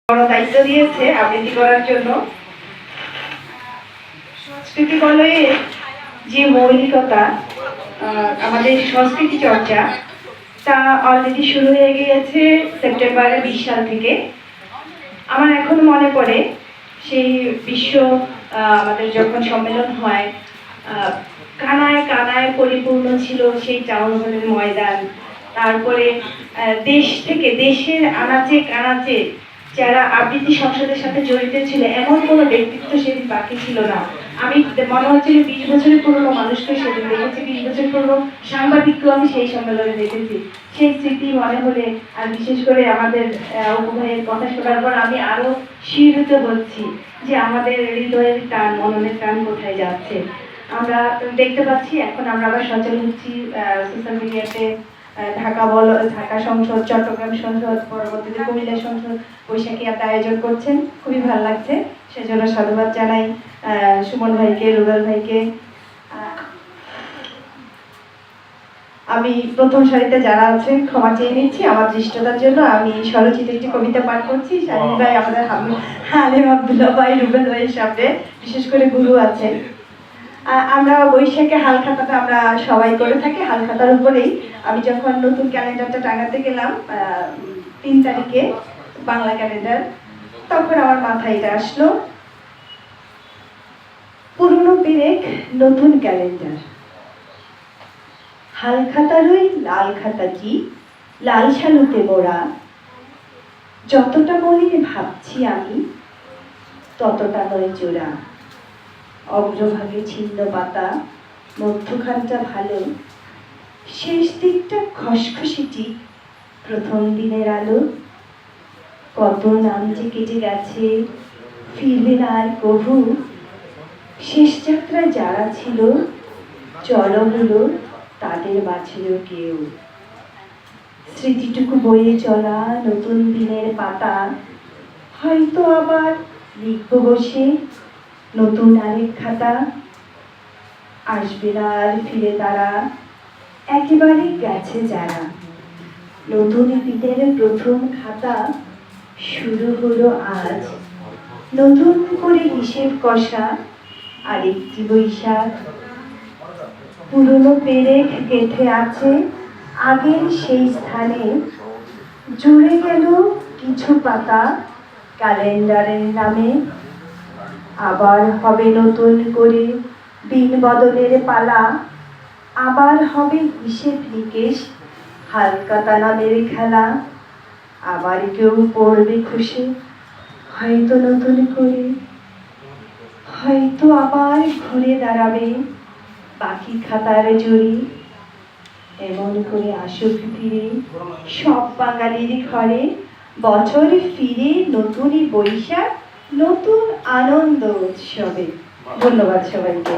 বড় দায়িত্ব দিয়েছে আবৃত্তি করার জন্য। সংস্কৃতি বলয়ে যে মৌলিকতা, আমাদের সংস্কৃতি চর্চা, তা অলরেডি শুরু হয়ে গিয়েছে সেপ্টেম্বরের 20 সাল থেকে। আমার এখন মনে পড়ে সেই বিশ্ব আমাদের যখন সম্মেলন হয়, কানায় কানায় পরিপূর্ণ ছিল সেই টাউন হলের ময়দান। তারপরে দেশ থেকে দেশের আনাচে কানাচে যারা আবৃত্তি সংসদের সাথে জড়িত ছিল, এমন কোনো ব্যক্তিত্ব সেদিন বাকি ছিল না। আমি মনে হচ্ছিল 20 বছরের পুরনো মানুষকে সেদিন দেখেছি, 20 বছর পুরনো সাংবাদিককেও আমি সেই সম্মেলনে দেখেছি। সেই স্মৃতি মনে হলে, আর বিশেষ করে আমাদের উপভাইয়ের কথা শোনার পর আমি আরো শিহরিত হচ্ছি যে আমাদের হৃদয়ের টান, মননের টান কোথায় যাচ্ছে। আমরা দেখতে পাচ্ছি এখন আমরা আবার সচল হচ্ছি সোশ্যাল মিডিয়াতে। ঢাকা সংসদ, চট্টগ্রাম সংসদ, পরবর্তীতে কুমিল্লা সংসদ বৈশাখী একটা আয়োজন করছেন, খুবই ভালো লাগছে। সেজন্য সাধুবাদ জানাই সুমন ভাইকে, রুবেল ভাইকে। আমি প্রথম সারিতে যারা আছেন ক্ষমা চেয়ে নিচ্ছি আমার দৃষ্টতার জন্য। আমি স্বরচিত একটি কবিতা পাঠ করছি। শাহিন ভাই, আমাদের হালিম আব্দুল্লাহ ভাই, রুবেল ভাইয়ের সামনে, বিশেষ করে গুরু আছেন। আমরা বৈশাখে হালখাতাটা আমরা সবাই করে থাকি। হালখাতার উপরেই আমি যখন নতুন ক্যালেন্ডারটা টাঙাতে গেলাম 3 তারিখে, বাংলা ক্যালেন্ডার, তখন আমার মাথায় এটা আসলো, পুরনো পেরেক নতুন ক্যালেন্ডার, হালখাতারই লাল খাতা কি লাল শালুতে মোড়া, যতটা মনে ভাবছি আমি ততটা নয় জোড়া, অগ্রভাগে ছিন্ন পাতা, মধ্যখানটা ভালো, শেষ দিকটা খসখসিটি, প্রথম দিনের আলো, কত নাম যে কেটে গেছে, ফিরবে না আর কভু, শেষ যাত্রায় যারা ছিল চলো হলো তাদের মাঝেও কেউ, স্মৃতিটুকু বয়ে চলা নতুন দিনের পাতা, হয়তো আবার লিখব বসে নতুন আরেক খাতা, আসবে না আর ফিরে তারা, একেবারে গেছে যারা, নতুন দিনের প্রথম খাতা শুরু হলো আজ, নতুন করে হিসেব কষা আরেকটি বৈশাখ, পুরনো পেরেক গেঁথে আছে আগের সেই স্থানে, জুড়ে গেল কিছু পাতা ক্যালেন্ডারের নামে, আবার হবে নতুন করে দিন বদলের পালা, আবার হবে হিসেব নিকেশ হালখাতা নামের খেলা, আবার কেউ পড়বে খুশি হয়তো নতুন করে, হয়তো আবার ঘুরে দাঁড়াবে বাকি খাতার জুড়ি, এমন করে আসুক ফিরে সব বাঙালির ঘরে, বছর ফিরে নতুনই বৈশাখ, নতুন আনন্দ উৎসবে। ধন্যবাদ সবাইকে।